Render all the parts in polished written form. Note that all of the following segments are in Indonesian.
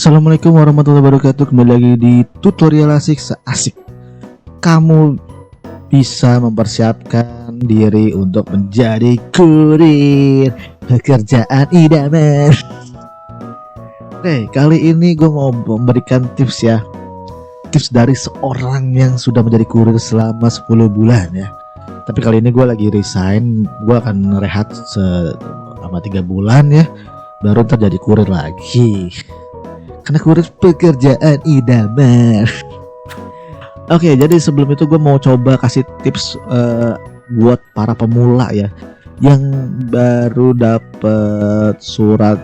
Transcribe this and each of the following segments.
Assalamualaikum warahmatullahi wabarakatuh. Kembali lagi di tutorial asik seasik kamu bisa mempersiapkan diri untuk menjadi kurir pekerjaan idaman. Oke, kali ini gue mau memberikan tips ya. Tips dari seorang yang sudah menjadi kurir selama 10 bulan ya. Tapi kali ini gue lagi resign. Gue akan rehat selama 3 bulan ya, baru terjadi kurir lagi. Karena kurir pekerjaan idaman. Oke, jadi sebelum itu gue mau coba kasih tips buat para pemula ya, yang baru dapet surat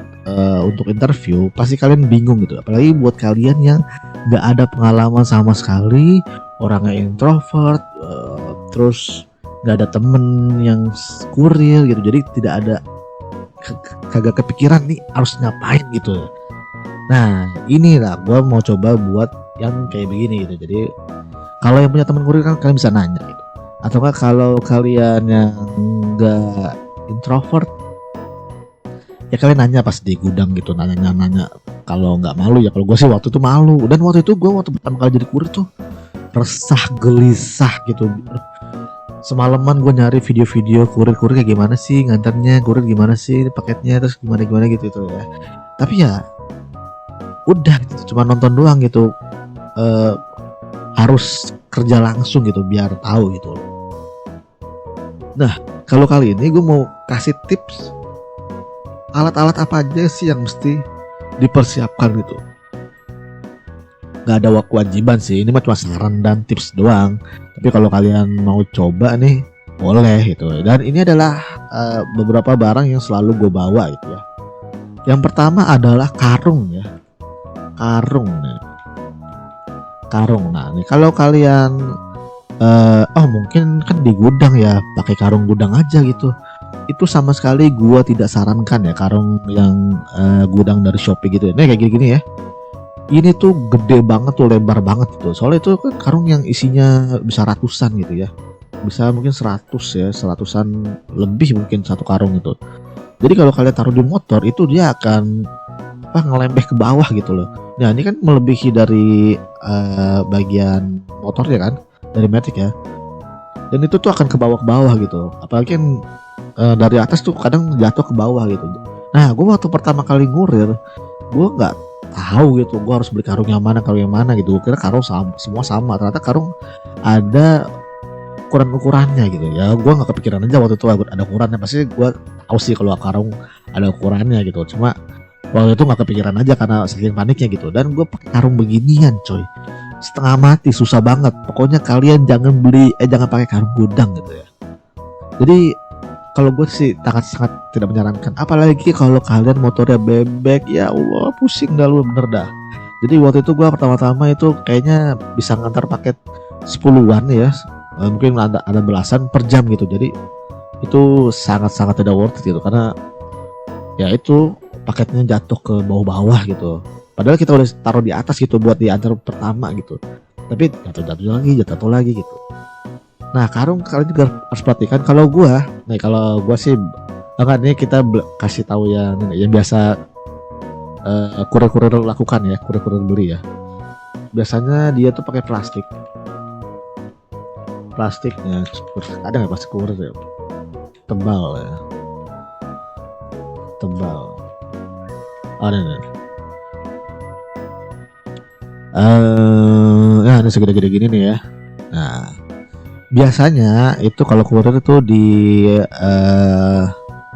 untuk interview. Pasti kalian bingung gitu, apalagi buat kalian yang gak ada pengalaman sama sekali, orangnya introvert, terus gak ada temen yang kurir gitu, jadi tidak ada kagak kepikiran nih harus ngapain gitu. Nah, inilah gue mau coba buat yang kayak begini gitu. Jadi kalau yang punya teman kurir kan kalian bisa nanya gitu. Atau enggak kalau kalian yang enggak introvert, ya kalian nanya pas di gudang gitu, nanya. Kalau nggak malu ya, kalau gue sih waktu itu malu. Dan waktu itu gue waktu pertama kali jadi kurir tuh resah gelisah gitu. Semalaman gue nyari video-video kurir kayak gimana sih nganternya, kurir gimana sih paketnya, terus gimana gitu ya. Tapi ya udah gitu, cuma nonton doang gitu, harus kerja langsung gitu biar tahu gitu. Nah, kalau kali ini gue mau kasih tips alat-alat apa aja sih yang mesti dipersiapkan gitu. Gak ada kewajiban sih, ini mah cuma saran dan tips doang. Tapi kalau kalian mau coba nih boleh gitu. Dan ini adalah beberapa barang yang selalu gue bawa gitu ya. Yang pertama adalah karung ya. Karung. Nah nih kalau kalian mungkin kan di gudang ya, pakai karung gudang aja gitu. Itu sama sekali gua tidak sarankan ya, karung yang gudang dari Shopee gitu. Nah kayak gini ya. Ini tuh gede banget tuh, lebar banget gitu. Soalnya itu kan karung yang isinya bisa ratusan gitu ya. Bisa mungkin 100 ya, 100-an lebih mungkin satu karung itu. Jadi kalau kalian taruh di motor itu dia akan ngelembeh ke bawah gitu loh. Nah ini kan melebihi dari bagian motornya kan, dari Matic ya. Dan itu tuh akan ke bawah gitu. Apalagi kan dari atas tuh kadang jatuh ke bawah gitu. Nah gue waktu pertama kali ngurir, gue nggak tahu gitu, gue harus beli karung yang mana gitu. Gue kira karung semua sama. Ternyata karung ada ukurannya gitu ya. Gue nggak kepikiran aja waktu itu ada ukurannya. Pasti gue tahu sih kalau karung ada ukurannya gitu. Cuma waktu itu gak kepikiran aja karena saking paniknya gitu. Dan gue pakai karung beginian coy, setengah mati, susah banget. Pokoknya kalian jangan pakai karung gudang gitu ya. Jadi kalau gue sih sangat tidak menyarankan. Apalagi kalau kalian motornya bebek, ya Allah pusing dah lu bener dah. Jadi waktu itu gue pertama-tama itu kayaknya bisa ngantar paket 10-an ya, mungkin ada belasan per jam gitu. Jadi itu sangat tidak worth it gitu, karena ya itu paketnya jatuh ke bawah gitu. Padahal kita udah taruh di atas gitu buat diantar pertama gitu, tapi jatuh lagi gitu. Nah karung kalian juga harus perhatikan. Kalau gua sih enggak, nih kita kasih tahu yang biasa kurir lakukan ya, kurir beli ya. Biasanya dia tuh pakai plastiknya ada nggak plastik kurir ya? Tebal. Ada nih. Ada segede-gede gini nih ya. Nah, biasanya itu kalau kurir itu di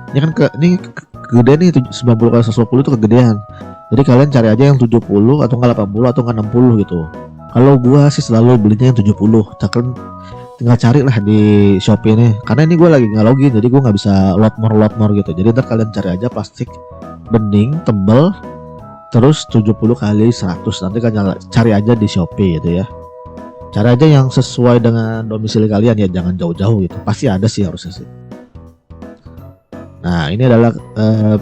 ini kan kegedean nih, 90 x 120 itu kegedean. Jadi kalian cari aja yang 70 atau enggak 80 atau enggak 60 gitu. Kalau gua sih selalu belinya yang 70. Tinggal cari lah di Shopee nih. Karena ini gue lagi nggak login, jadi gue nggak bisa load more gitu. Jadi ntar kalian cari aja plastik bening tebel terus 70 kali 100. Nanti kalian cari aja di Shopee gitu ya. Cari aja yang sesuai dengan domisili kalian ya, jangan jauh-jauh gitu. Pasti ada sih harusnya sih. Nah ini adalah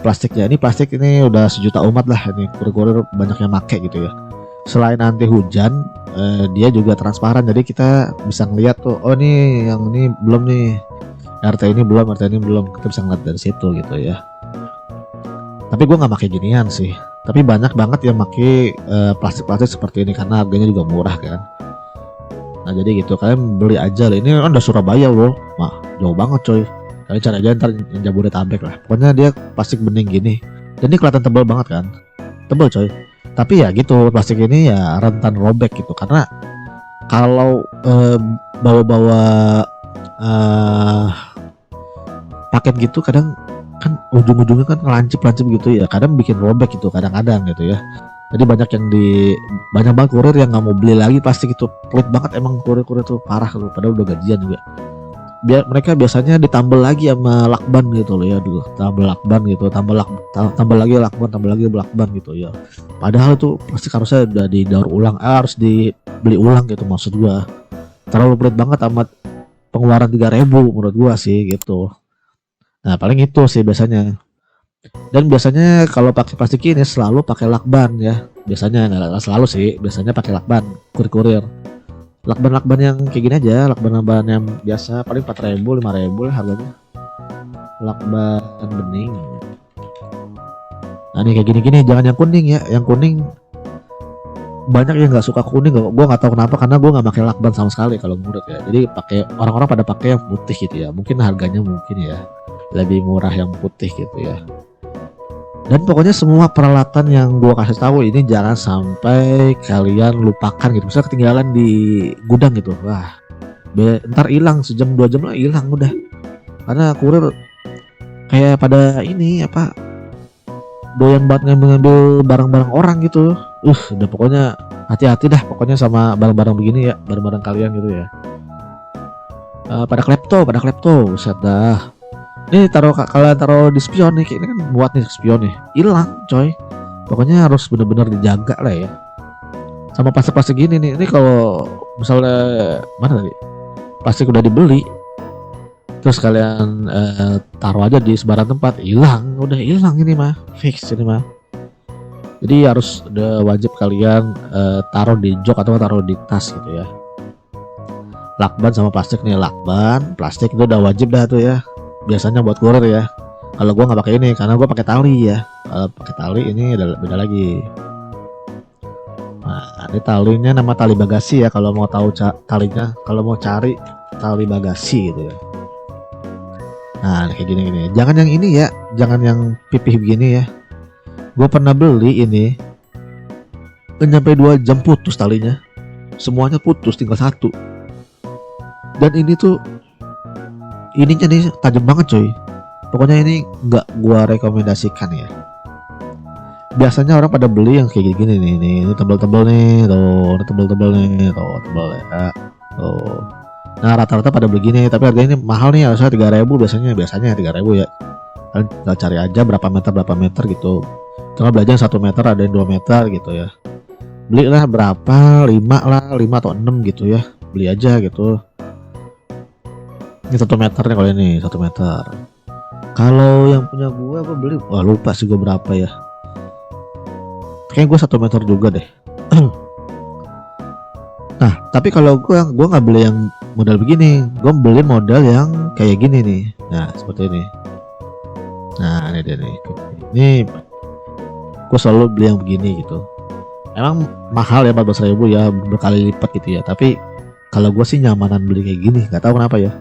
plastiknya. Ini plastik ini udah sejuta umat lah, ini kurir banyak yang make gitu ya. Selain anti hujan, dia juga transparan, jadi kita bisa ngeliat tuh, oh nih yang ini belum nih, RT ini belum, kita bisa ngeliat dari situ gitu ya. Tapi gue nggak pakai ginian sih, Tapi banyak banget yang pakai plastik-plastik seperti ini karena harganya juga murah kan. Nah jadi gitu, kalian beli aja lah. Ini kan udah Surabaya bro, wah jauh banget coy. Kalian cari aja ntar yang Jabodetabek lah. Pokoknya dia plastik bening gini. Dan ini kelihatan tebal banget kan, tebal coy. Tapi ya gitu, plastik ini ya rentan robek gitu. Karena kalau bawa-bawa eh, paket gitu kadang kan ujung-ujungnya kan lancip-lancip gitu ya, kadang bikin robek gitu kadang-kadang gitu ya. Jadi banyak banget kurir yang nggak mau beli lagi plastik itu, pelit banget emang kurir-kurir tuh, parah tuh, padahal udah gajian juga. Mereka biasanya ditambal lagi sama lakban gitu loh ya, dulu tambah lakban gitu, tambah lagi lakban, tambah lagi lakban gitu ya. Padahal tuh plastik harusnya udah didaur ulang, harus dibeli ulang gitu maksud gua. Terlalu pelit banget amat, pengeluaran 3.000 menurut gua sih gitu. Nah paling itu sih biasanya. Dan biasanya kalau pakai plastik ini selalu pakai lakban ya. Biasanya nggak selalu sih, biasanya pakai lakban kurir-kurir. Lakban-lakban yang kayak gini aja, lakban-lakban yang biasa paling 4.000 5.000 lah harganya. Lakban bening. Nah ini kayak gini-gini, jangan yang kuning ya. Yang kuning banyak yang nggak suka kuning, gue nggak tahu kenapa, karena gue nggak pakai lakban sama sekali kalau menurut ya. Jadi orang-orang pada pakai yang putih gitu ya. Mungkin harganya mungkin ya lebih murah yang putih gitu ya. Dan pokoknya semua peralatan yang gue kasih tahu ini jangan sampai kalian lupakan gitu. Misalnya ketinggalan di gudang gitu, wah ntar hilang sejam 2 jam lah hilang udah. Karena kurir kayak pada ini apa, doyan banget ngambil barang-barang orang gitu. Udah pokoknya hati-hati dah pokoknya sama barang-barang begini ya, barang-barang kalian gitu ya. Pada klepto, buset dah. Ini kalian taruh di spion nih, ini kan buat nih spion nih, hilang coy. Pokoknya harus bener-bener dijaga lah ya. Sama plastik-plastik gini nih, ini kalau misalnya mana tadi plastik udah dibeli, terus kalian taruh aja di sembarang tempat, udah hilang ini mah, fix ini mah. Jadi harus udah wajib kalian taruh di jok atau taruh di tas gitu ya. Lakban sama plastik nih, lakban, plastik itu udah wajib dah tuh ya. Biasanya buat kurir ya. Kalau gua nggak pakai ini karena gua pakai tali ya. Kalau pakai tali ini beda lagi. Nah, ini talinya nama tali bagasi ya. Kalau mau tahu talinya, kalau mau cari tali bagasi gitu ya. Nah kayak gini. Jangan yang ini ya, jangan yang pipih begini ya. Gue pernah beli ini, nyampe 2 jam putus talinya. Semuanya putus, tinggal satu. Dan ini tuh ininya nih tajam banget coy. Pokoknya ini nggak gua rekomendasikan ya. Biasanya orang pada beli yang kayak gini nih, ini tebal-tebal nih, tuh, ini tebal-tebal nih, tuh, tebal ya, tuh. Nah rata-rata pada beli gini, tapi harganya ini mahal nih, harusnya 3.000 biasanya 3.000 ya. Kalian tinggal cari aja berapa meter gitu. Tinggal belajar 1 meter, ada yang 2 meter gitu ya. Belilah berapa, 5 atau 6 gitu ya. Beli aja gitu. Ini 1 meter nih kalau ini 1 meter. Kalau yang punya gue beli, wah lupa sih gue berapa ya. Kayaknya gue 1 meter juga deh. Nah tapi kalau gue nggak beli yang model begini, gue beli model yang kayak gini nih. Nah seperti ini. Nah ini dia nih. Ini gue selalu beli yang begini gitu. Emang mahal ya 14.000 ya, berkali lipat gitu ya. Tapi kalau gue sih nyamanan beli kayak gini, nggak tahu kenapa ya.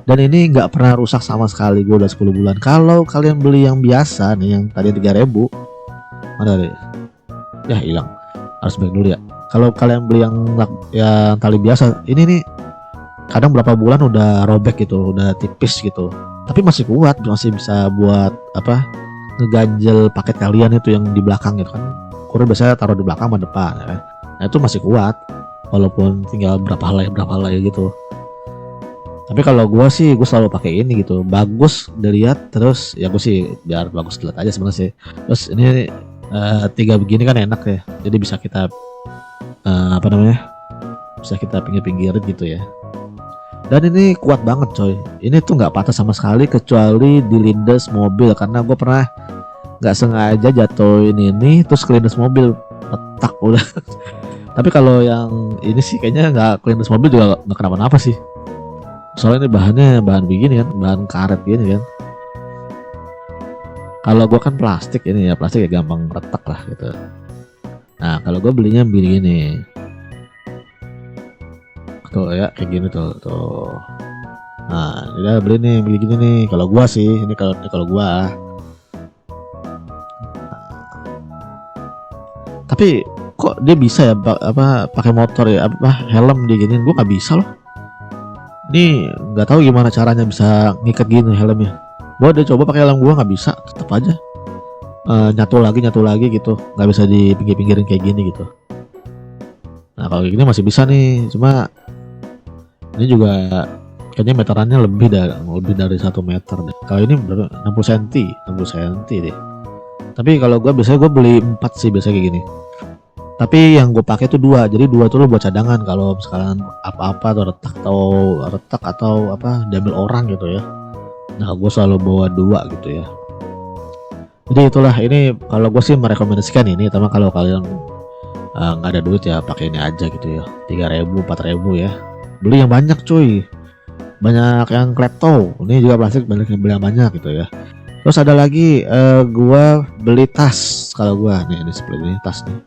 Dan ini nggak pernah rusak sama sekali, gue udah 10 bulan. Kalau kalian beli yang biasa nih, yang tadi 3.000, mana deh? Ya hilang. Harus balik dulu ya. Kalau kalian beli yang tali biasa, ini nih kadang berapa bulan udah robek gitu, udah tipis gitu. Tapi masih kuat, masih bisa buat apa? Ngeganjel paket kalian itu yang di belakang gitu kan. Kurir biasanya taruh di belakang sama depan ya. Nah itu masih kuat, walaupun tinggal berapa helai gitu. Tapi kalau gue sih gue selalu pakai ini gitu, bagus dilihat, terus ya gue sih biar bagus dilihat aja sebenarnya sih. Terus ini 3 begini kan enak ya, jadi bisa kita bisa kita pinggir-pinggirin gitu ya. Dan ini kuat banget coy, ini tuh nggak patah sama sekali kecuali di lindes mobil, karena gue pernah nggak sengaja jatuhin ini terus kelindes mobil retak udah. Tapi kalau yang ini sih kayaknya nggak kelindes mobil juga nggak kenapa-napa sih. Soalnya ini bahan begini kan, bahan karet gini kan. Kalau gua kan plastik ini ya, plastik ya gampang retak lah gitu. Nah kalau gua belinya begini tuh ya, kayak gini tuh. Nah udah beli nih begini nih. Kalau gua sih ini, kalau gua. Tapi kok dia bisa ya pakai motor ya, helm dia gini, gua nggak bisa loh. Ini nggak tahu gimana caranya bisa ngikat gini helmnya. Gua udah coba pakai helm, gua nggak bisa, tetap aja nyatu lagi gitu, nggak bisa di pinggirin kayak gini gitu. Nah kalau gini masih bisa nih, cuma ini juga kayaknya meterannya lebih dari 1 meter deh. Kalau ini berapa? 60 cm deh. Tapi kalau biasanya gue beli 4 sih biasanya kayak gini. Tapi yang gue pakai tuh 2, jadi 2 tuh buat cadangan kalau misalkan apa-apa atau retak atau apa diambil orang gitu ya. Nah gue selalu bawa 2 gitu ya. Jadi itulah, ini kalau gue sih merekomendasikan ini, sama kalau kalian nggak ada duit ya pakai ini aja gitu ya, 3.000 4.000 ya. Beli yang banyak cuy, banyak yang klepto. Ini juga plastik, banyak yang beli yang banyak gitu ya. Terus ada lagi gua beli tas. Kalau gua nih seperti ini tas nih.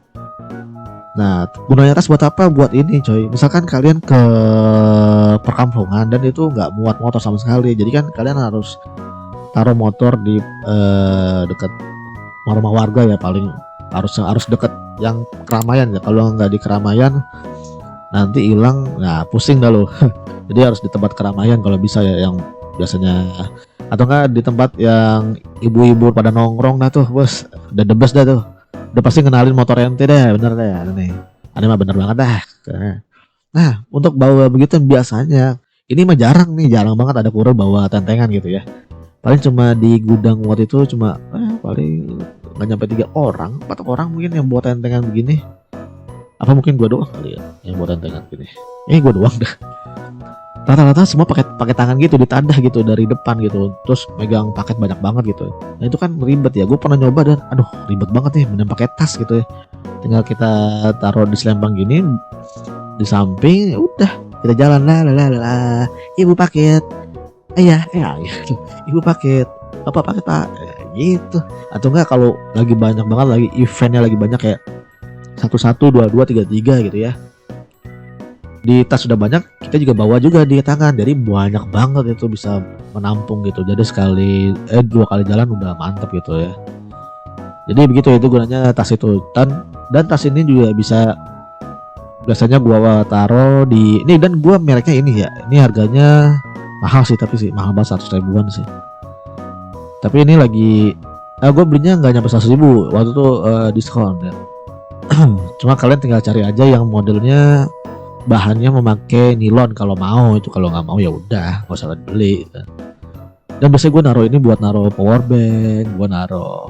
Nah gunanya tas buat apa? Buat ini coy, misalkan kalian ke perkampungan dan itu nggak muat motor sama sekali, jadi kan kalian harus taruh motor di dekat rumah warga ya, paling harus dekat yang keramaian ya. Kalau nggak di keramaian nanti hilang, nah pusing dah lo. Jadi harus di tempat keramaian kalau bisa ya, yang biasanya, atau enggak di tempat yang ibu-ibu pada nongkrong. Dah tuh bos, udah the best dah tuh, udah pasti kenalin motor ente deh, bener deh nih, aneh mah bener banget dah. Nah untuk bawa begitu biasanya ini mah jarang banget ada kurir bawa tentengan gitu ya. Paling cuma di gudang waktu itu cuma paling nggak nyampe 3 orang 4 orang mungkin yang bawa tentengan begini. Apa mungkin gua doang kali ya yang buat tentengan gini? Gua doang dah. Rata-rata semua pakai tangan gitu, ditadah gitu dari depan gitu, terus megang paket banyak banget gitu. Nah itu kan ribet ya. Gue pernah nyoba dan aduh ribet banget nih, mending pakai tas gitu ya. Tinggal kita taruh di selempang gini di samping, udah kita jalan lah. Ibu paket, iya ibu paket, apa paket pak, gitu. Atau enggak kalau lagi banyak banget, lagi eventnya lagi banyak kayak 1, 2, 2, 3, 3 gitu ya. Di tas sudah banyak, kita juga bawa juga di tangan. Jadi banyak banget itu bisa menampung gitu. Jadi 2 kali jalan udah mantep gitu ya. Jadi begitu itu gunanya tas itu. Dan tas ini juga bisa, biasanya gua taruh di ini, dan gua mereknya ini ya. Ini harganya mahal sih, tapi sih mahal banget, 100 ribuan sih. Tapi ini lagi gua belinya nggak nyampe 100.000 waktu itu, diskon ya. Cuma kalian tinggal cari aja yang modelnya bahannya memakai nilon kalau mau, itu kalau nggak mau ya udah nggak usah beli. Dan biasanya gue naruh ini buat naruh power bank, gue naruh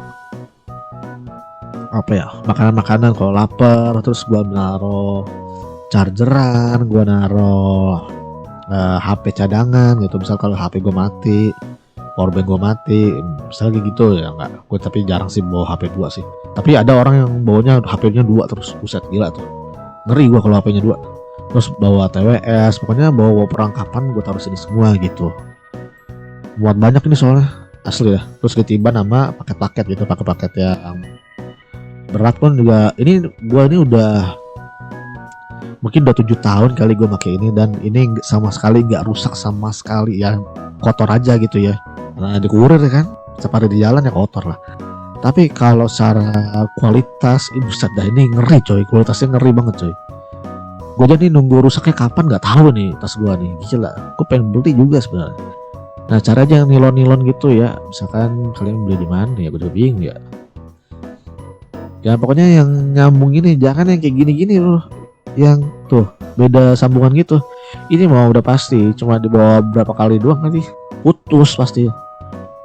apa ya, makanan kalau lapar, terus gue naruh chargeran, gue naruh HP cadangan gitu, misal kalau HP gue mati, power bank gue mati, misalnya gitu ya. Nggak, gue tapi jarang sih bawa HP 2 sih. Tapi ada orang yang bawanya HP-nya 2 terus, buset gila tuh, ngeri gue kalau HP-nya 2. Terus bawa TWS, pokoknya bawa perlengkapan gue taruh sini semua gitu. Buat banyak ini soalnya asli ya. Terus ditiban sama paket-paket gitu, paket-paket yang berat pun juga. Ini gue ini udah mungkin udah 7 tahun kali gue pakai ini, dan ini sama sekali nggak rusak sama sekali ya, kotor aja gitu ya. Nah di kurir kan, setiap hari di jalan ya kotor lah. Tapi kalau secara kualitas, buset dah, ini ngeri coy, kualitasnya ngeri banget coy. Gue jadi nunggu rusaknya kapan nggak tahu nih tas gue nih, gila. Gue pengen beli juga sebenarnya. Nah caranya yang nilon gitu ya, misalkan kalian beli di mana ya, gue udah bingung ya. Ya pokoknya yang nyambung ini, jangan yang kayak gini-gini loh, yang tuh beda sambungan gitu. Ini mau udah pasti cuma dibawa berapa kali doang nanti putus pasti.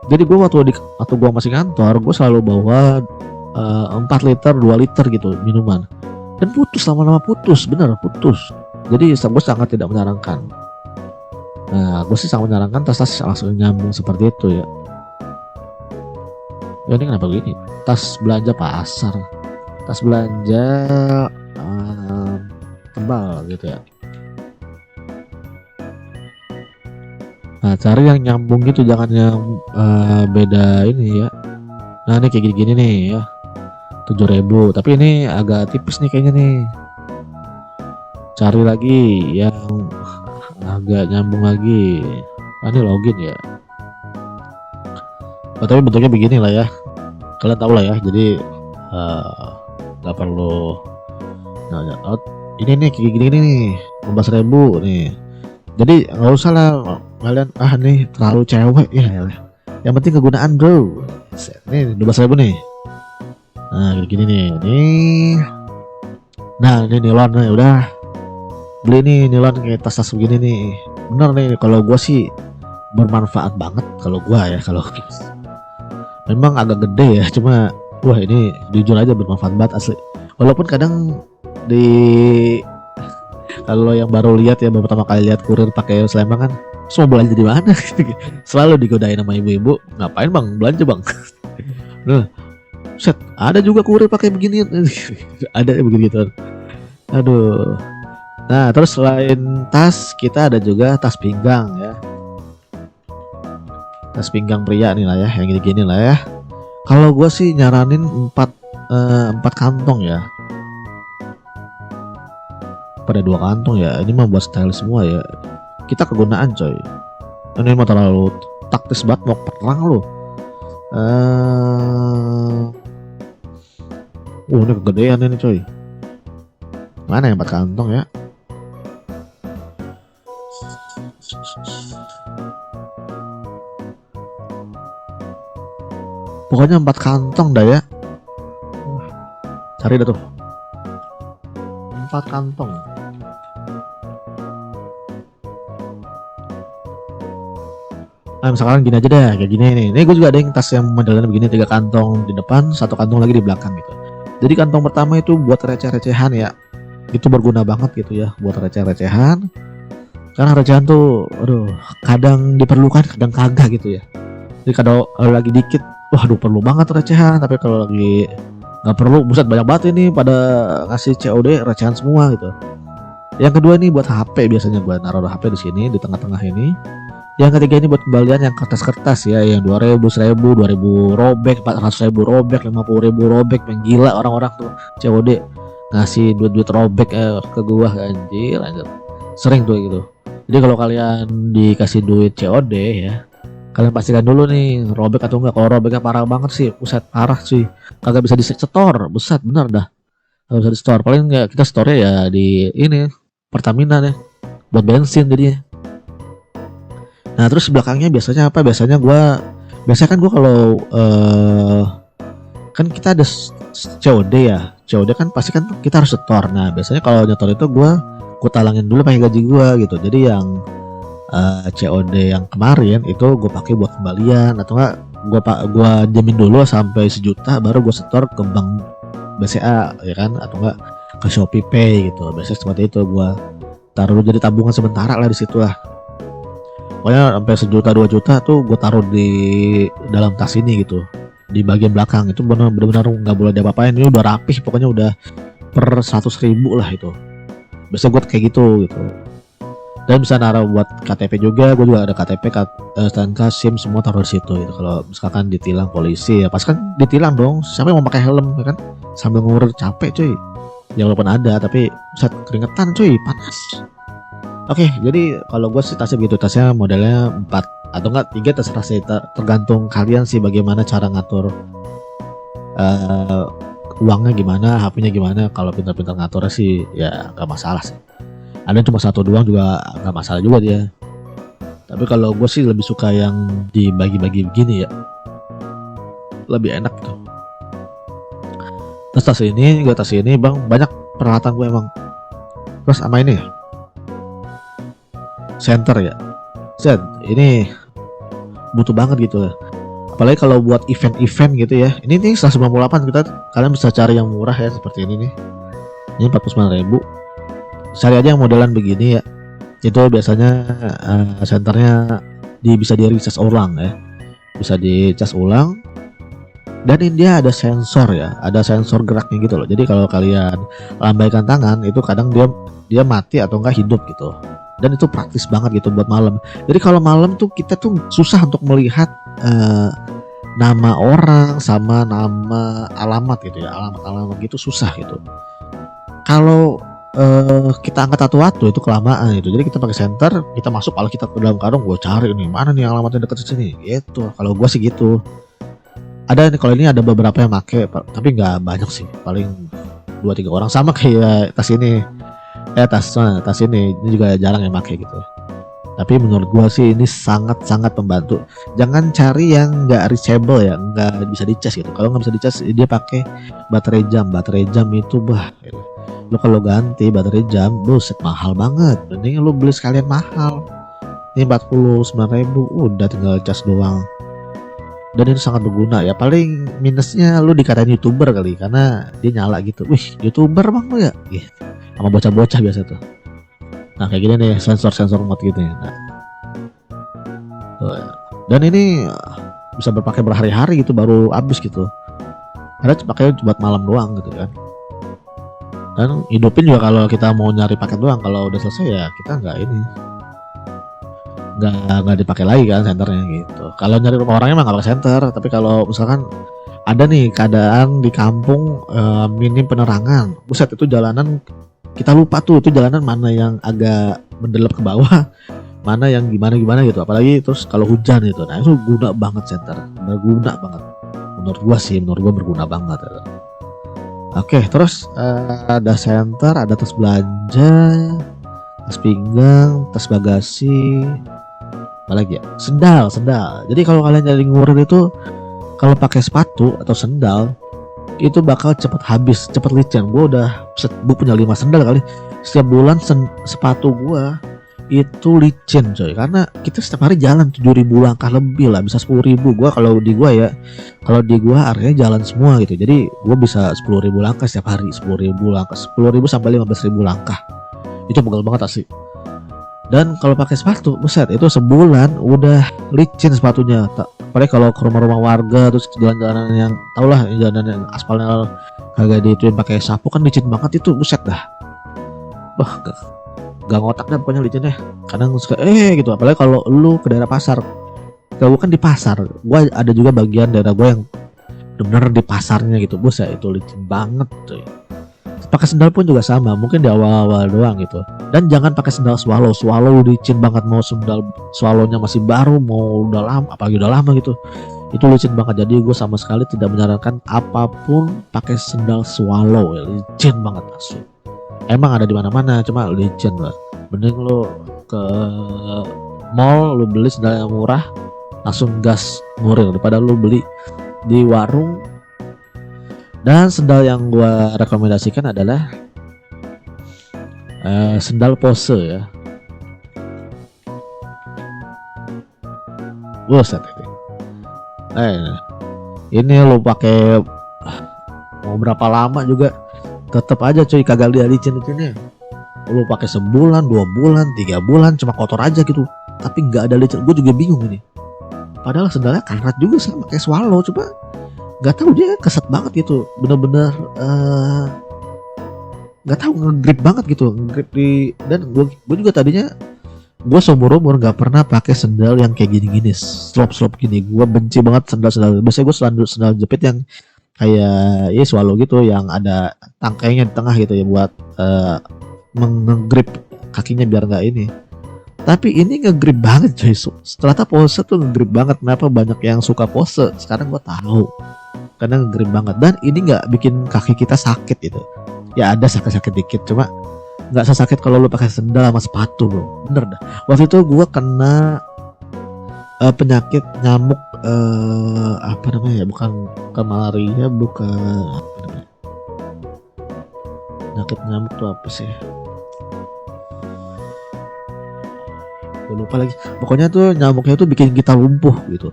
Jadi gue waktu gue masih kantor, gue selalu bawa 4 liter 2 liter gitu minuman, dan putus, lama-lama putus, bener putus. Jadi gue sangat tidak menyarankan. Nah gue sih sangat menyarankan tas-tas langsung nyambung seperti itu ya. Ya ini kenapa begini, tas belanja pasar, tas belanja tebal gitu ya. Nah cari yang nyambung gitu, jangan yang beda ini ya, Nah ini kayak gini-gini nih ya, 7.000, tapi ini agak tipis nih kayaknya nih. Cari lagi yang agak nyambung lagi. Ini login ya. Tapi bentuknya begini lah ya, kalian tahu lah ya. Jadi nggak perlu ini nih kayak gini nih, 15.000 nih. Jadi nggak usah lah kalian nih terlalu cewek ya. Yang penting kegunaan bro. Nih 12.000 nih. Nah gini nih. Nah ini nilon nih, udah beli nih nilon kayak tas-tas begini nih. Bener nih, kalau gua sih bermanfaat banget kalau gua ya. Kalau memang agak gede ya, cuma wah ini jujur aja bermanfaat banget asli. Walaupun kadang kalau yang baru lihat ya, baru pertama kali lihat kurir pakai selempang kan, semua belanja di mana? Selalu digodain sama ibu-ibu, ngapain bang belanja bang? Nah, set ada juga kurir pakai begini, ada begitu. Aduh. Nah terus selain tas, kita ada juga tas pinggang ya. Tas pinggang pria nih lah ya, yang gini-gini lah ya. Kalau gue sih nyaranin 4 kantong ya. Pada 2 kantong ya. Ini mah buat style semua ya. Kita kegunaan coy. Ini mah terlalu taktis banget, mau perang loh. Ini kegedean ini coy. Mana yang 4 kantong ya? Pokoknya 4 kantong dah ya. Cari dah tuh 4 kantong. Nah misalkan gini aja deh, kayak gini nih. Ini gue juga ada yang tas yang modelnya begini, 3 kantong di depan, 1 kantong lagi di belakang gitu. Jadi kantong pertama itu buat receh-recehan ya. Itu berguna banget gitu ya, buat receh-recehan. Karena recehan tuh kadang diperlukan, kadang kagak gitu ya. Jadi kalau lagi dikit, waduh perlu banget recehan. Tapi kalau lagi nggak perlu, buset banyak banget ini pada ngasih COD recehan semua gitu. Yang kedua ini buat HP, biasanya gue naruh HP di sini di tengah-tengah ini. Yang ketiga ini buat kembalian yang kertas-kertas ya, yang 2.000, 1.000, 2.000 robek, 400.000 robek, 50.000 robek, yang gila orang-orang tuh COD ngasih duit robek ke gua anjir. Sering tuh gitu. Jadi kalau kalian dikasih duit COD ya, kalian pastikan dulu nih robek atau enggak. Kalau robeknya parah banget sih, buset parah sih, kagak bisa di store, buset bener dah, kagak bisa di store. Paling nggak kita store ya di ini Pertamina deh, buat bensin jadinya. Nah terus belakangnya biasanya apa? Biasanya kan gue kalau kan kita ada COD ya, COD kan pasti kan kita harus setor. Nah biasanya kalau nyetor itu gue talangin dulu pakai gaji gue gitu. Jadi yang COD yang kemarin itu gue pakai buat kembalian, atau enggak gue jamin dulu sampai 1 juta baru gue setor ke bank BCA ya kan, atau enggak ke Shopee Pay gitu. Biasanya seperti itu, gue taruh jadi tabungan sementara lah di situ lah. Pokoknya sampai 1 juta 2 juta tuh gue taruh di dalam tas ini gitu, di bagian belakang. Itu benar-benar nggak boleh diapa-apain. Ini udah rapih, pokoknya udah per 100.000 lah itu. Biasanya gue kayak gitu. Dan bisa naruh buat KTP juga. Gue juga ada KTP, STNK, SIM semua taruh di situ gitu. Kalau misalkan ditilang polisi ya pas kan ditilang dong. Siapa yang mau pakai helm ya kan? Sambil ngurut capek cuy. Ya walaupun ada tapi bisa keringetan cuy, panas. Oke, jadi kalau gue sih tasnya begitu, tasnya modelnya 4 atau enggak 3, terserah sih, tergantung kalian sih bagaimana cara ngatur uangnya gimana, HP-nya gimana. Kalau pintar-pintar ngaturnya sih ya nggak masalah sih. Ada yang cuma 1 doang juga nggak masalah juga dia. Tapi kalau gue sih lebih suka yang dibagi-bagi begini ya, lebih enak tuh. Terus tas ini bang, banyak peralatan gue emang. Terus sama ini center ya, set ini butuh banget gitu, apalagi kalau buat event-event gitu ya. Ini nih 198, kalian bisa cari yang murah ya seperti ini nih. Ini 49.000. Cari aja yang modelan begini ya. Itu biasanya senternya bisa di recas ulang ya, bisa dicas ulang. Dan ini dia ada sensor ya, ada sensor geraknya gitu loh. Jadi kalau kalian lambaikan tangan itu kadang dia mati atau enggak hidup gitu. Dan itu praktis banget gitu buat malam. Jadi kalau malam tuh kita tuh susah untuk melihat nama orang sama nama alamat gitu ya, alamat-alamat gitu susah gitu. Kalau kita angkat satu-satu itu kelamaan gitu. Jadi kita pakai senter, kita masuk, kalau kita ke dalam karung gue cari nih mana nih alamatnya dekat sini gitu. Kalau gue sih gitu. Ada nih, kalau ini ada beberapa yang make tapi nggak banyak sih, paling 2-3 orang, sama kayak tas ini. Tas ini juga jarang yang make gitu. Tapi menurut gua sih ini sangat-sangat membantu. Jangan cari yang nggak reachable ya, nggak bisa dicas gitu. Kalau nggak bisa dicas, dia pakai baterai jam. Baterai jam itu lu kalau ganti baterai jam, buset mahal banget. Mending lu beli sekalian mahal. Ini 49.000, udah tinggal cas doang. Dan itu sangat berguna ya. Paling minusnya lu dikatain YouTuber kali, karena dia nyala gitu. Wih, YouTuber bang lu ya? Gitu. Sama bocah-bocah biasa tuh. Nah kayak gini nih, sensor mode gitu ya. Nah, dan ini bisa berpakai berhari-hari gitu baru habis gitu. Ada pakai buat malam doang gitu kan. Dan hidupin juga kalau kita mau nyari paket doang. Kalau udah selesai ya kita nggak dipakai lagi kan senternya gitu. Kalau nyari rumah orangnya mah nggak pakai senter. Tapi kalau misalkan ada nih keadaan di kampung minim penerangan, buset itu jalanan kita lupa tuh itu jalanan mana yang agak mendelep ke bawah, mana yang gimana gitu. Apalagi terus kalau hujan itu, nah itu guna banget senter, berguna banget. Menurut gua berguna banget. Oke, terus ada senter, ada tas belanja, tas pinggang, tas bagasi, apalagi ya, sendal. Jadi kalau kalian nyari ngurin itu, kalau pakai sepatu atau sendal itu bakal cepet habis, cepet licin. Gue punya 5 sendal kali. Setiap bulan sepatu gue itu licin coy, karena kita setiap hari jalan 7.000 langkah lebih lah, bisa 10.000. Kalau di gue areanya jalan semua gitu, jadi gue bisa 10.000 langkah setiap hari. 10.000 langkah, 10.000 sampai 15.000 langkah, itu pegel banget asli. Dan kalau pakai sepatu, buset, itu sebulan udah licin sepatunya. Apalagi kalau ke rumah-rumah warga, terus jalan-jalanan yang tau lah, jalanan yang aspalnya kagak diituin pakai sapu kan licin banget itu, buset dah. Wah, gak ngotak dah pokoknya licinnya. Kadang suka gitu, apalagi kalau lu ke daerah pasar. Kalau kan di pasar, gua ada juga bagian daerah gua yang bener-bener di pasarnya gitu, buset itu licin banget tuh. Pakai sendal pun juga sama, mungkin di awal-awal doang gitu. Dan jangan pakai sendal swallow licin banget. Mau sendal swallownya masih baru, mau udah lama, apalagi udah lama gitu, itu licin banget. Jadi gue sama sekali tidak menyarankan apapun pakai sendal swallow ya, licin banget asli. Emang ada di mana-mana, cuma licin lah. Mending lo ke mall, lo beli sendal yang murah, langsung gas ngurir, daripada lo beli di warung. Dan sendal yang gua rekomendasikan adalah sendal pose ya. Buset ini lo pakai mau berapa lama juga tetap aja cuy kagak dia licin-licinnya. Lo pakai sebulan, 2 bulan, 3 bulan cuma kotor aja gitu, tapi nggak ada licin. Gue juga bingung ini. Padahal sendalnya karat juga sama kayak swallow, coba nggak tahu dia keset banget gitu, bener-bener nggak tahu ngegrip banget gitu, ngegrip di. Dan gue juga tadinya gue seumur nggak pernah pakai sendal yang kayak gini slop gini. Gue benci banget sendal. Biasanya gue sendal jepit yang kayak swallow gitu, yang ada tangkainya di tengah gitu ya, buat ngegrip kakinya biar nggak ini. Tapi ini ngegrip banget coy. Ternyata pose tuh ngegrip banget. Kenapa banyak yang suka pose? Sekarang gue tahu. Karena ngegrip banget. Dan ini nggak bikin kaki kita sakit gitu. Ya ada sakit dikit, cuma nggak sesakit kalau lu pakai sendal sama sepatu bro. Bener dah. Waktu itu gue kena penyakit nyamuk, apa namanya ya? Bukan malaria, bukan apa namanya? Penyakit nyamuk tuh apa sih? Gue lupa lagi. Pokoknya tuh nyamuknya tuh bikin kita lumpuh gitu.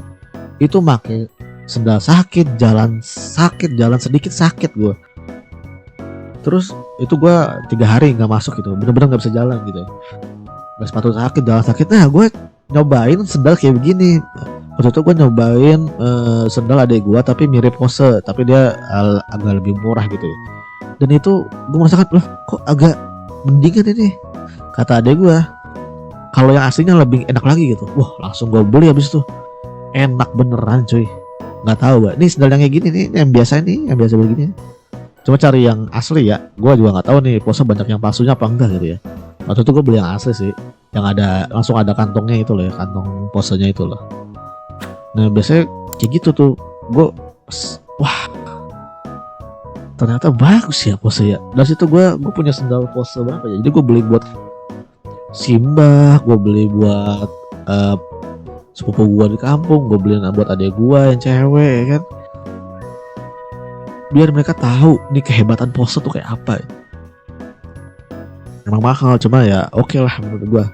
Itu pakai sendal sakit, jalan sedikit sakit gue. Terus itu gue 3 hari nggak masuk gitu, bener-bener nggak bisa jalan gitu. Gak sepatu sakit, jalan sakit. Nah gue nyobain sendal kayak begini. Waktu itu gue nyobain sendal adek gue tapi mirip pose, tapi dia agak lebih murah gitu. Dan itu gue merasakan loh kok agak mendingan ini. Kata adek gue, kalau yang aslinya lebih enak lagi gitu. Wah langsung gue beli habis itu. Enak beneran cuy. nggak tahu gak nih sendal yang kayak gini nih yang biasa begini. Coba cari yang asli ya, gue juga nggak tahu nih pose banyak yang palsunya apa enggak gitu ya. Waktu itu gue beli yang asli sih, yang ada langsung ada kantongnya itu loh ya, kantong posenya itu loh. Nah biasanya kayak gitu tuh, gue wah ternyata bagus ya pose ya. Dari situ gue punya sendal pose berapa ya, jadi gue beli buat Simbah, gue beli buat sepupu gue di kampung, gue beliin buat adik gue yang cewek ya kan, biar mereka tahu nih kehebatan pose tuh kayak apa ya. Emang mahal cuma ya oke lah menurut gue.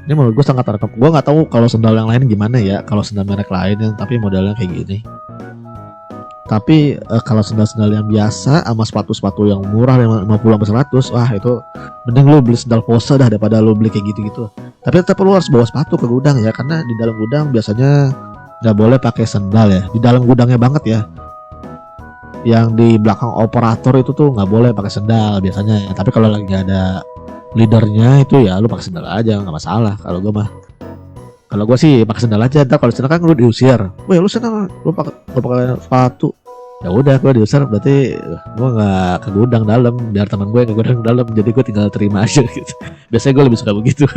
Ini menurut gue sangat terkep. Gue nggak tahu kalau sendal yang lain gimana ya, kalau sendal merek lain yang tapi modelnya kayak gini. Tapi kalau sendal-sendal yang biasa sama sepatu-sepatu yang murah 50-100, wah itu mending lu beli sendal pose dah daripada lu beli kayak gitu-gitu. Tapi tetap lu harus bawa sepatu ke gudang ya, karena di dalam gudang biasanya nggak boleh pakai sendal ya. Di dalam gudangnya banget ya. Yang di belakang operator itu tuh nggak boleh pakai sendal biasanya ya. Tapi kalau lagi ada leadernya itu ya lu pakai sendal aja, nggak masalah. Kalau gue mah, kalau gue sih pakai sendal aja. Ntar kalau sendal kan lu diusir, weh lu sana lu pakai sepatu, ya udah gue diusir, berarti gue nggak ke gudang dalam, biar teman gue ke gudang dalam, jadi gue tinggal terima aja gitu. Biasanya gue lebih suka begitu.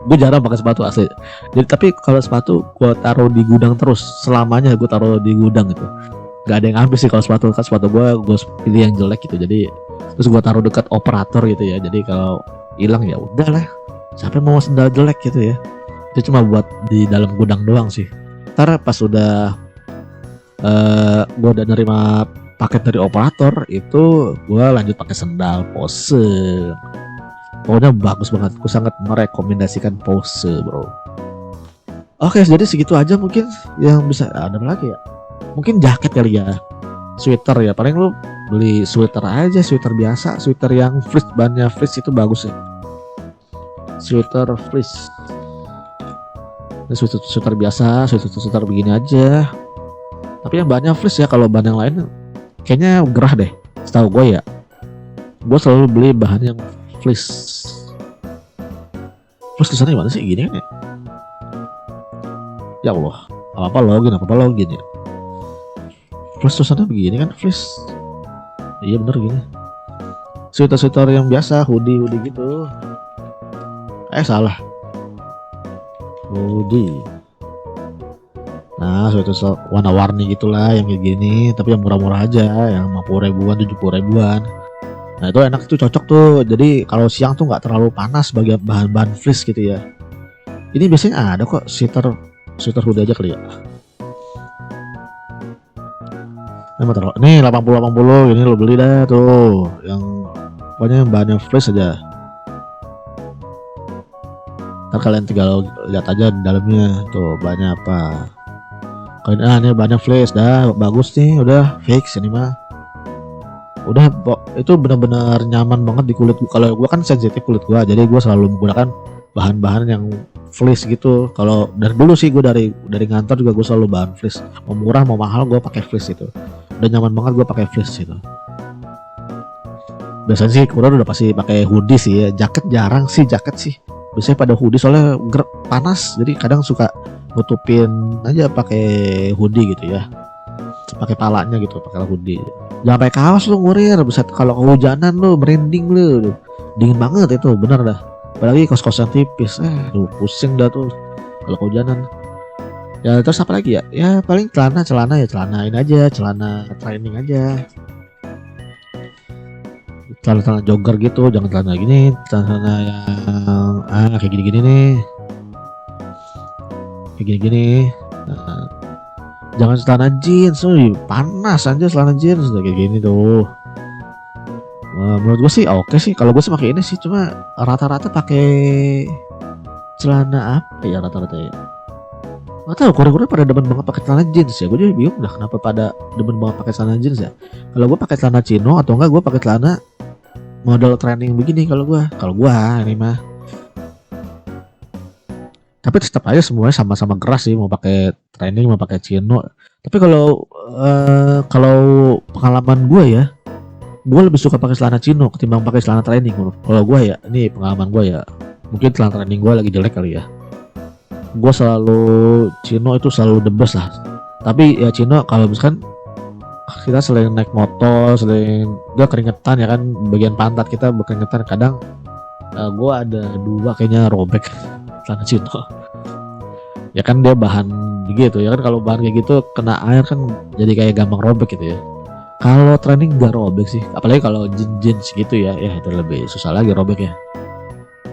Gue jarang pakai sepatu asli. Jadi tapi kalau sepatu gue taruh di gudang terus, selamanya gue taruh di gudang gitu. Gak ada yang habis sih kalau sepatu, kan sepatu gue pilih yang jelek gitu, jadi terus gue taruh dekat operator gitu ya. Jadi kalau hilang ya udahlah, siapa mau sendal jelek gitu ya. Itu cuma buat di dalam gudang doang sih. Ntar pas udah gue udah nerima paket dari operator itu, gue lanjut pakai sendal pose. Pokoknya bagus banget, gue sangat merekomendasikan pose bro. Oke, jadi segitu aja mungkin yang bisa. Ada apa lagi ya? Mungkin jaket kali ya, sweater ya. Paling lu beli sweater aja, sweater biasa, sweater yang fleece, bannya fleece itu bagus ya. Sweater fleece. Ini sweater biasa, sweater begini aja. Tapi yang banyak fleece ya, kalau bahan yang lain kayaknya gerah deh. Setahu gue ya, gue selalu beli bahan yang fleece. Fleece kesannya gimana sih gini kan ya? Ya Allah, apa login ya? Fleece tulisannya begini kan, fleece. Iya bener gini. Sweater yang biasa, hoodie gitu. Salah. Hoodie. Nah, sweater warna-warni gitulah yang kayak gini, tapi yang murah-murah aja, yang 50 ribuan, 70 ribuan. Nah, itu enak, itu cocok tuh. Jadi kalau siang tuh nggak terlalu panas bagi bahan-bahan fleece gitu ya. Ini biasanya ada kok sweater hoodie aja kali ya. Nih 80 ini lo beli dah tuh, yang pokoknya bahannya fleece aja. Ntar kalian tinggal lihat aja di dalamnya tuh bahannya apa. Kalian ini bahannya fleece dah, bagus nih, udah fix ini mah. Udah itu benar-benar nyaman banget di kulit. Kalau gua kan sensitif kulit gua, jadi gua selalu menggunakan bahan-bahan yang fleece gitu. Kalau dari dulu sih gua dari ngantor juga gua selalu bahan fleece. Mau murah mau mahal gua pakai fleece itu. Udah nyaman banget gua pakai fleece itu. Biasanya sih kurir udah pasti pakai hoodie sih ya. Jaket jarang sih, jaket sih. Biasanya pada hoodie soalnya panas, jadi kadang suka nutupin aja pakai hoodie gitu ya. Pakai palanya gitu, pakai hoodie. Jangan pakai kaos lu ngurir, bisa kalau kehujanan lu merinding lu. Dingin banget itu, bener dah. Apalagi kos-kos yang tipis, lu pusing dah tuh kalau kehujanan. Ya terus apa lagi ya? Ya paling celana ini aja, celana training aja. Celana jogger gitu, jangan celana gini, celana yang kayak gini-gini nih. Kayak gini-gini. Nah, jangan celana jeans, panas aja celana jeans kayak gini tuh. Menurut gue sih oke sih, kalau gue sih pakai ini sih, cuma rata-rata pakai celana apa ya rata-rata ya. Gak tau, kurir-kurir pada demen banget pakai celana jeans ya. Gue juga bingung dah kenapa pada demen banget pakai celana jeans ya. Kalau gue pakai celana chino atau enggak gue pakai celana model training begini kalau gue ini mah. Tapi tetap aja semuanya sama-sama keras sih, mau pakai training mau pakai chino. Tapi kalau pengalaman gue ya, gue lebih suka pakai celana chino ketimbang pakai celana training. Kalau gue ya, ini pengalaman gue ya, mungkin celana training gue lagi jelek kali ya. Gue selalu chino itu selalu the best lah. Tapi ya Cino, kalau misalkan kita selain naik motor, selain gue keringetan ya kan, bagian pantat kita berkeringetan kadang. Gue ada 2 kayaknya robek celana Cino. Ya kan dia bahan gitu ya kan, kalau bahan kayak gitu kena air kan jadi kayak gampang robek gitu ya. Kalau training gak robek sih, apalagi kalau jeans gitu ya itu lebih susah lagi robek ya.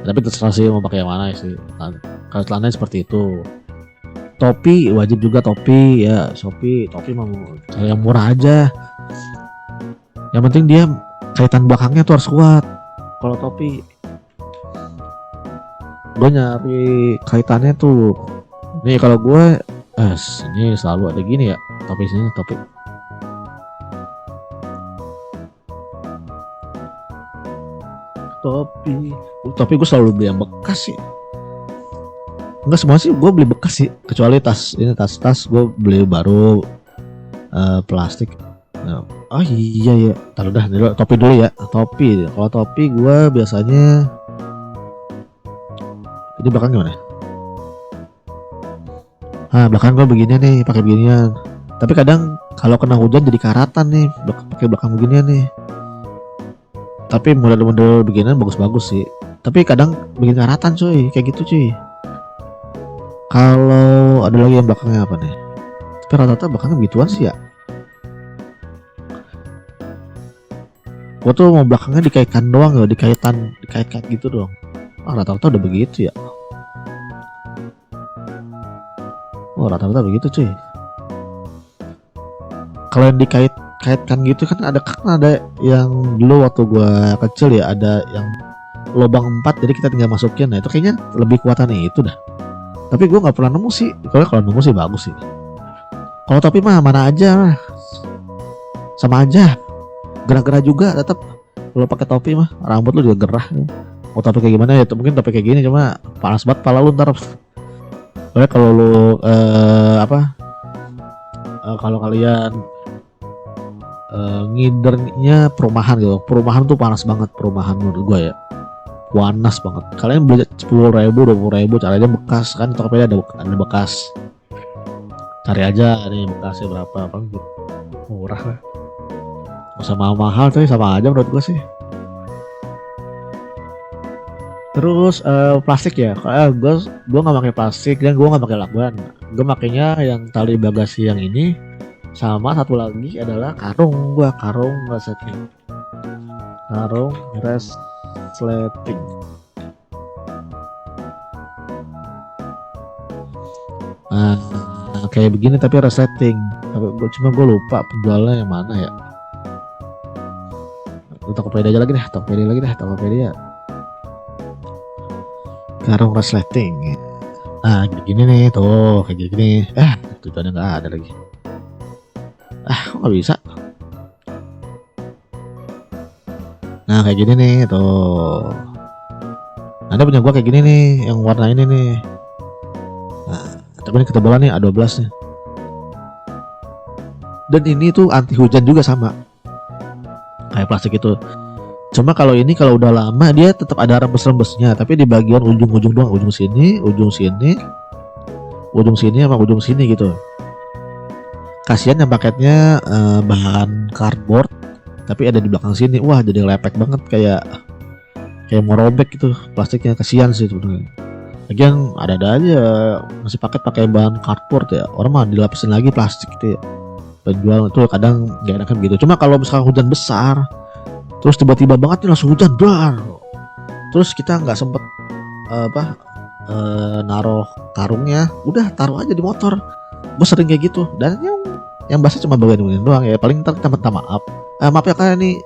Tapi terserah sih mau pakai yang mana sih. Nah, kalau celana seperti itu. Topi wajib juga, topi ya, topi mau yang murah aja. Yang penting dia kaitan belakangnya tuh harus kuat. Kalau topi gue nyari kaitannya tuh. Nih kalau gue ini selalu ada gini ya, topi sini, topi gue selalu beli yang bekas sih. Enggak semua sih gue beli bekas sih, kecuali tas gue beli baru plastik. Oh iya taruh dah dulu topi dulu ya. Kalau topi gue biasanya ini belakang gimana? Belakang gue begini nih, pakai beginian. Tapi kadang kalau kena hujan jadi karatan nih, pakai belakang beginian nih. Tapi model-model beginian bagus-bagus sih. Tapi kadang bikin karatan cuy, kayak gitu cuy. Kalau ada lagi yang belakangnya apa nih? Tapi rata-rata belakangnya begituan sih ya. Gua tuh mau belakangnya dikaitkan doang ya, dikait-kait gitu doang. Rata-rata udah begitu ya. Rata-rata begitu cuy. Kalau yang dikaitkan gitu kan ada yang dulu waktu gua kecil ya, ada yang lubang 4 jadi kita tinggal masukin. Nah itu kayaknya lebih kuatan nih itu dah. Tapi gue nggak pernah nemu sih. Kalau nemu sih bagus sih. Kalau topi mah mana aja, sama aja. Gerah-gerah juga tetap. Kalau pakai topi mah rambut lu juga gerah. Mau topi kayak gimana ya? Mungkin topi kayak gini cuma panas banget pala lu ntar. Soalnya kalau lu kalau kalian ngidernya perumahan gitu. Perumahan tuh panas banget, perumahan menurut gue ya. Panas banget. Kalian beli 10.000, 20.000 cari aja bekas kan, Tokopedia ada bekas. Cari aja nih bekasnya berapa, apa gitu. Murah lah. Gak usah mahal-mahal tapi sama aja menurut gue sih. Terus plastik ya. Gue nggak pakai plastik dan gue nggak pakai lakban. Gue makainya yang tali bagasi yang ini. Sama satu lagi adalah karung resleting. Karung resleting. Kayak begini tapi resleting. Cuma gue lupa penjualnya yang mana ya. Tokopedia aja lagi deh, Tokopedia. Karung resleting. Gini nih tuh, kayak gini. Tujuannya nggak ada lagi. Kok nggak bisa? Nah kayak gini nih tuh. Ada punya gua kayak gini nih, yang warna ini nih. Tapi ini ketebalan nih A12 nih. Dan ini tuh anti hujan juga sama. Kayak plastik itu. Cuma kalau ini kalau udah lama dia tetap ada rembes-rembesnya, tapi di bagian ujung-ujung doang, ujung sini sama ujung sini gitu. Kasihan yang paketnya bahan cardboard tapi ada di belakang sini. Wah, jadi lepek banget kayak mau robek gitu plastiknya. Kasihan sih sebenarnya. Lagian ada aja masih pakai bahan cardboard ya. Orang mah dilapisin lagi plastik gitu ya. Penjual itu kadang gak enakan gitu. Cuma kalau misalkan hujan besar terus tiba-tiba banget nih langsung hujan dar. Terus kita nggak sempet naruh karungnya, udah taruh aja di motor. Gue sering kayak gitu. Dan yang basah cuma bagian doang ya. Paling ntar kita minta maaf. Maaf ya kan ini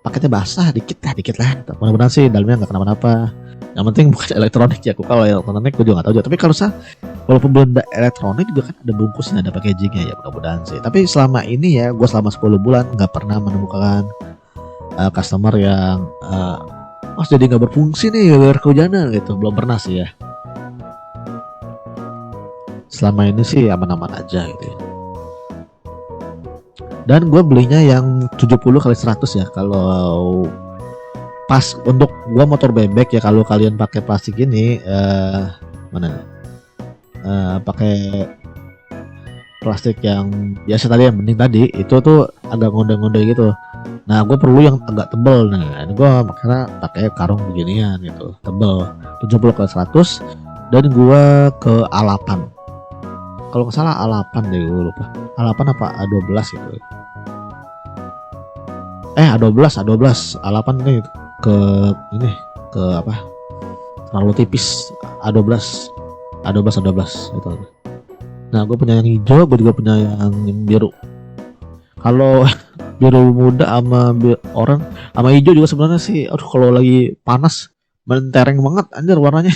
paketnya basah dikit lah. Mudah-mudahan sih dalamnya nggak kenapa-napa. Yang penting bukan elektronik ya. Kalau elektronik gue juga nggak tahu juga. Tapi kalau walaupun benda elektronik juga kan ada bungkusnya, ada packagingnya ya, mudah-mudahan sih. Tapi selama ini ya, gue selama 10 bulan nggak pernah menemukan customer yang jadi nggak berfungsi nih gara-gara kehujanan gitu. Belum pernah sih ya. Selama ini sih aman-aman aja gitu ya. Dan gue belinya yang 70x100 ya. Kalau pas untuk gue motor bebek ya, kalau kalian pakai plastik ini pakai plastik yang biasa tadi yang bening tadi itu tuh agak ngonde-ngonde gitu. Nah gue perlu yang agak tebel. Nah gue makanya pakai karung beginian gitu, tebel 70 ke 100 dan gue ke A8. Kalau nggak salah A8 deh, gue lupa A8 apa A12 gitu. A12 A8 nih ke ini ke apa terlalu tipis. A12 itu. Nah gue punya yang hijau, gue juga punya yang biru. Kalau biru muda sama orang sama hijau juga sebenarnya sih, aduh kalau lagi panas mentereng banget anjir warnanya.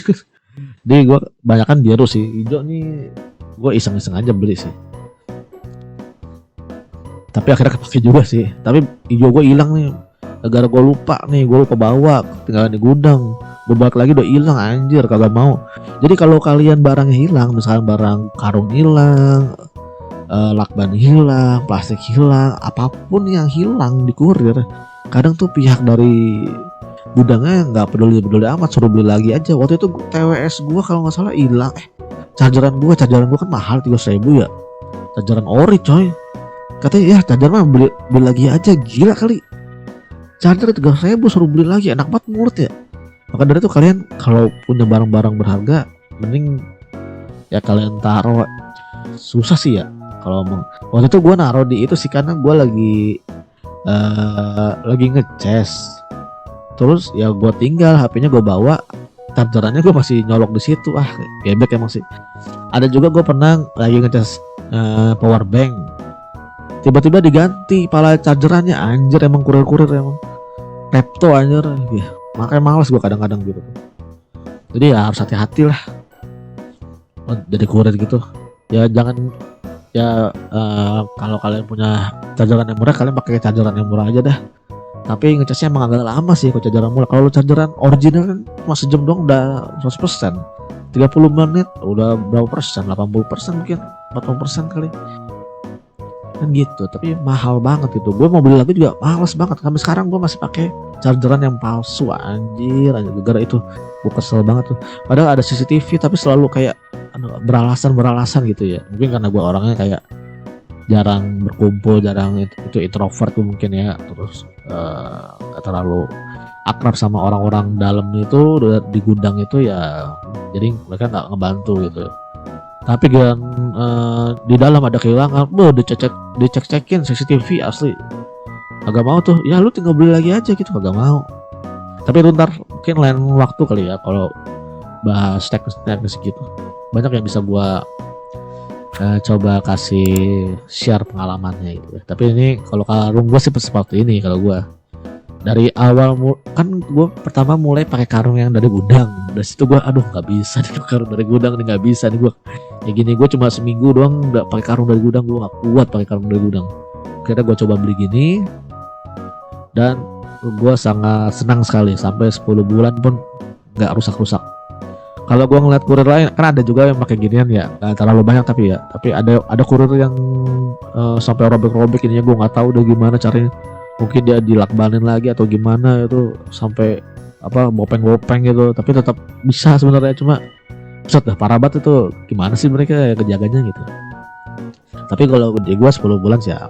Jadi gue banyakan biru sih, hijau nih gue iseng-iseng aja beli sih. Tapi akhirnya kepake juga sih. Tapi hijau gue hilang nih, gara-gara gue lupa bawa, tinggal di gudang. Gue balik lagi udah hilang anjir, kagak mau. Jadi kalau kalian barangnya hilang, misalnya barang karung hilang, lakban hilang, plastik hilang, apapun yang hilang di kurir, kadang tuh pihak dari gudangnya nggak peduli amat, suruh beli lagi aja. Waktu itu TWS gue kalau nggak salah hilang, chargeran gue kan mahal 300.000 ya, chargeran ori coy. Katanya ya charger mah beli lagi aja, gila kali. Charger 300.000 suruh beli lagi, enak banget mulut ya. Maka dari itu kalian kalau punya barang-barang berharga, mending ya kalian taruh. Susah sih ya kalau waktu itu gue naruh di itu sih karena gue lagi ngecas. Terus ya gue tinggal HP-nya gue bawa, chargerannya gue masih nyolok di situ. Gebek emang sih. Ada juga gue pernah lagi ngecas power bank, tiba-tiba diganti pala chargerannya, anjir emang kurir emang repto anjir ya. Makanya males gue kadang-kadang gitu. Jadi ya harus hati-hati lah jadi kurir gitu ya. Jangan ya kalau kalian punya chargeran yang murah, kalian pakai chargeran yang murah aja dah. Tapi ngecasnya emang agak lama sih kalau chargeran murah. Kalau chargeran original kan cuma sejam doang udah 100%, 30 menit udah berapa persen, 80% mungkin 40% kali kan gitu. Tapi mahal banget itu. Gue mau beli lagi juga males banget. Sampai sekarang gue masih pakai chargeran yang palsu anjir gara-gara itu. Gue kesel banget tuh. Padahal ada CCTV tapi selalu kayak beralasan gitu ya. Mungkin karena gue orangnya kayak jarang berkumpul, jarang itu introvert tuh mungkin ya. Terus gak terlalu akrab sama orang-orang dalam itu di gudang itu ya. Jadi mereka nggak ngebantu gitu. Tapi kan di dalam ada kehilangan, dicek-cekin CCTV asli. Agak mau tuh, ya lu tinggal beli lagi aja gitu, agak mau. Tapi itu ntar mungkin lain waktu kali ya kalau bahas teknis gitu. Banyak yang bisa gua coba kasih share pengalamannya gitu. Tapi ini kalau karung gua sih seperti ini kalau gua. Dari awal kan gue pertama mulai pakai karung yang dari gudang. Dari situ gue aduh nggak bisa nih karung dari gudang nih, nggak bisa nih gue. Ya gini gue cuma seminggu doang udah pakai karung dari gudang, gue nggak kuat pakai karung dari gudang. Akhirnya gue coba beli gini dan gue sangat senang sekali, sampai 10 bulan pun nggak rusak-rusak. Kalau gue ngeliat kurir lain kan ada juga yang pakai ginian ya, nggak terlalu banyak tapi ada kurir yang sampai robek-robek ininya, gue nggak tahu udah gimana caranya. Mungkin dia dilakbanin lagi atau gimana itu sampai bopeng gitu, tapi tetap bisa sebenarnya. Cuma set dah parah banget itu, gimana sih mereka kejaganya gitu. Tapi kalau di gua 10 bulan sih ya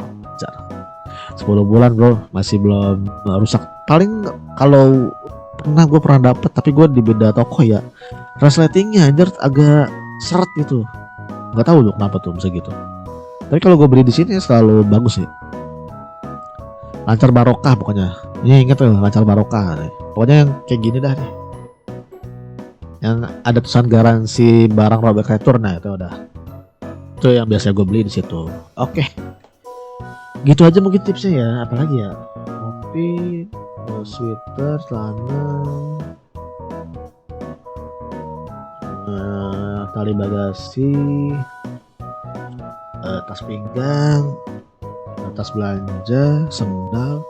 10 bulan bro masih belum rusak. Paling kalau gue pernah dapet, tapi gue di beda toko ya, resletingnya anjir agak seret gitu, nggak tahu tuh kenapa tuh bisa gitu. Tapi kalau gue beli di sini selalu bagus sih, lancar barokah pokoknya. Ini inget tuh lancar barokah nih. Pokoknya yang kayak gini dah nih, yang ada tulisan garansi barang robek retur. Nah itu udah, itu yang biasa gue beli di situ. Oke, gitu aja mungkin tipsnya ya. Apalagi ya, kopi, sweater, celana, tali bagasi, tas pinggang, tas belanja, sendal,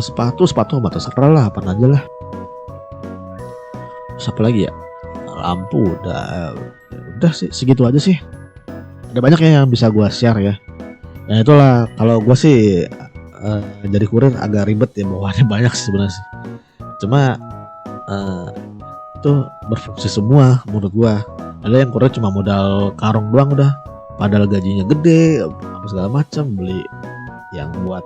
sepatu mah terserah lah, apa aja lah. Terus apa lagi ya, lampu udah sih segitu aja sih. Ada banyak ya yang bisa gue share ya. Nah itulah kalau gue sih jadi kurir agak ribet ya, bawaannya banyak sih sebenarnya sih. Cuma itu berfungsi semua menurut gue. Ada yang kurir cuma modal karung doang udah padahal gajinya gede apa segala macam, beli yang buat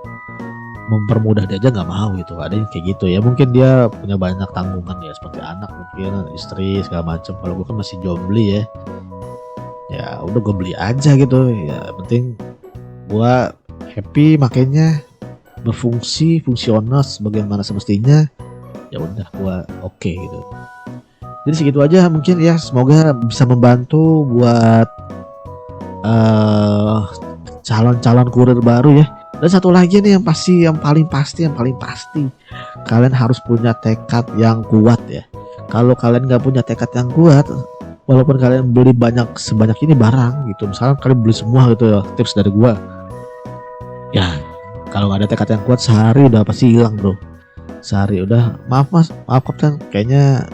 mempermudah dia aja nggak mau gitu. Ada yang kayak gitu ya, mungkin dia punya banyak tanggungan ya, seperti anak mungkin, istri segala macam. Kalau gue kan masih jomblo ya udah gue beli aja gitu ya, penting gue happy makanya, berfungsi fungsional sebagaimana semestinya, ya udah gue oke gitu. Jadi segitu aja mungkin ya, semoga bisa membantu buat calon-calon kurir baru ya. Dan satu lagi nih yang paling pasti kalian harus punya tekad yang kuat ya. Kalau kalian nggak punya tekad yang kuat, walaupun kalian beli sebanyak ini barang gitu, misalnya kalian beli semua gitu ya, tips dari gua ya, kalau nggak ada tekad yang kuat sehari udah pasti hilang bro. Sehari udah, maaf mas, maaf kapten, kayaknya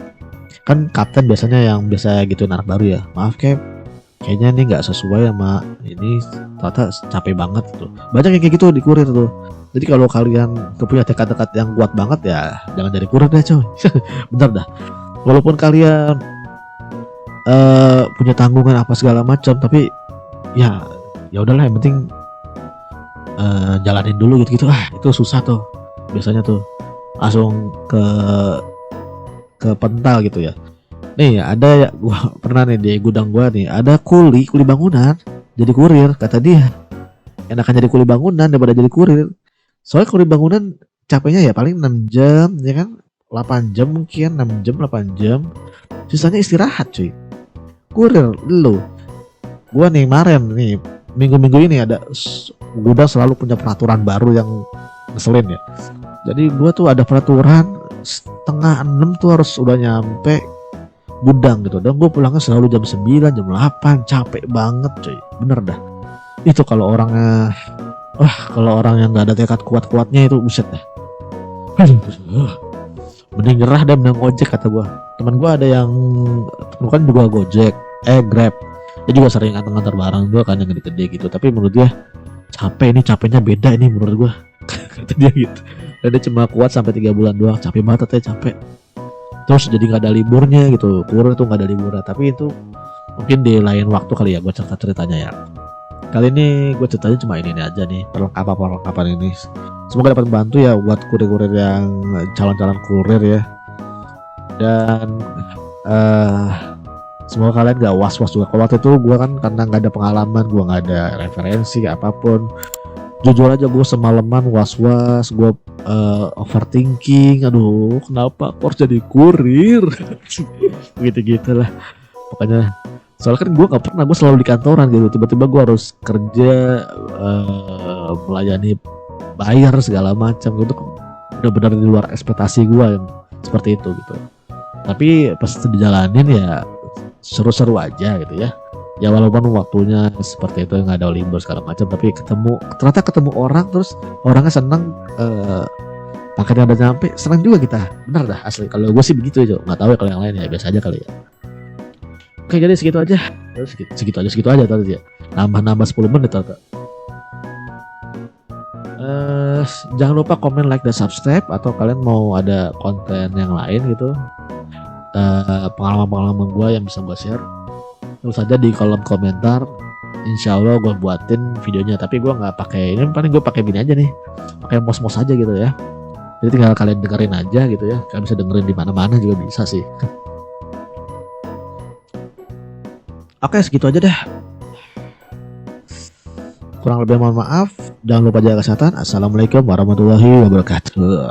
kan kapten biasanya yang biasa gitu anak baru ya, maaf kayaknya ini nggak sesuai sama ini, ternyata capek banget gitu. Banyak yang kayak gitu di kurir tuh. Jadi kalau kalian punya tekad-tekad yang kuat banget ya, jangan jadi kurir deh coy. Bener dah. Walaupun kalian punya tanggungan apa segala macam, tapi ya udahlah, yang penting jalanin dulu gitu. Itu susah tuh biasanya tuh, langsung ke pental gitu ya. Nih ada ya, gua pernah nih di gudang gua nih, ada kuli bangunan jadi kurir. Kata dia enakan jadi kuli bangunan daripada jadi kurir, soalnya kuli bangunan capeknya ya paling 6 jam ya kan, 8 jam mungkin, 6 jam 8 jam, sisanya istirahat cuy. Kurir lu, gua nih kemarin nih minggu-minggu ini ada gudang selalu punya peraturan baru yang ngeselin ya. Jadi gua tuh ada peraturan setengah 6 tuh harus udah nyampe gudang gitu, dan gue pulangnya selalu jam 9 jam 8, capek banget coy, bener dah. Itu kalau orangnya kalau orang yang nggak ada tekad kuat-kuatnya itu buset dah, mending nyerah dan mending ojek kata gue. Teman gue ada yang bukan juga Gojek, Grab, dia juga sering antar-antar barang gue kan yang gede-gede gitu, tapi menurut dia capeknya beda ini menurut gue. Kata dia gitu, dan dia cuma kuat sampai 3 bulan doang, capek banget katanya, capek. Terus jadi nggak ada liburnya gitu, kurir tuh nggak ada liburnya. Tapi itu mungkin di lain waktu kali ya gue ceritanya ya. Kali ini gue ceritanya cuma ini aja nih, perlengkapan ini. Semoga dapat membantu ya buat kurir-kurir yang calon-calon kurir ya. Dan semoga kalian gak was-was juga. Kalau waktu itu gue kan karena nggak ada pengalaman, gue nggak ada referensi apapun, jujur aja gue semalaman was-was, gue overthinking, aduh kenapa aku harus jadi kurir. Gitu lah pokoknya. Soalnya kan gue gak pernah, gue selalu di kantoran gitu, tiba-tiba gue harus kerja melayani bayar segala macam gitu, benar-benar di luar ekspektasi gue yang seperti itu gitu. Tapi pas dijalanin ya seru-seru aja gitu ya. Ya walaupun waktunya seperti itu, nggak ada libur segala macam, tapi ternyata ketemu orang, terus orangnya seneng, paketnya udah nyampe, senang juga kita. Benar dah asli. Kalau gue sih begitu aja, nggak tahu ya kalau yang lain ya biasa aja kali ya. Oke, jadi segitu aja. Terus segitu aja tadi ya. Nambah 10 menit tadi. Jangan lupa komen, like, dan subscribe. Atau kalian mau ada konten yang lain gitu, pengalaman-pengalaman gue yang bisa gue share, terus aja di kolom komentar. Insya Allah gue buatin videonya. Tapi gue nggak pakai ini, paling gue pakai gini aja nih, pakai mos aja gitu ya. Jadi tinggal kalian dengerin aja gitu ya. Kalian bisa dengerin di mana-mana juga bisa sih. Oke, segitu aja deh. Kurang lebih mohon maaf. Jangan lupa jaga kesehatan. Assalamualaikum warahmatullahi wabarakatuh.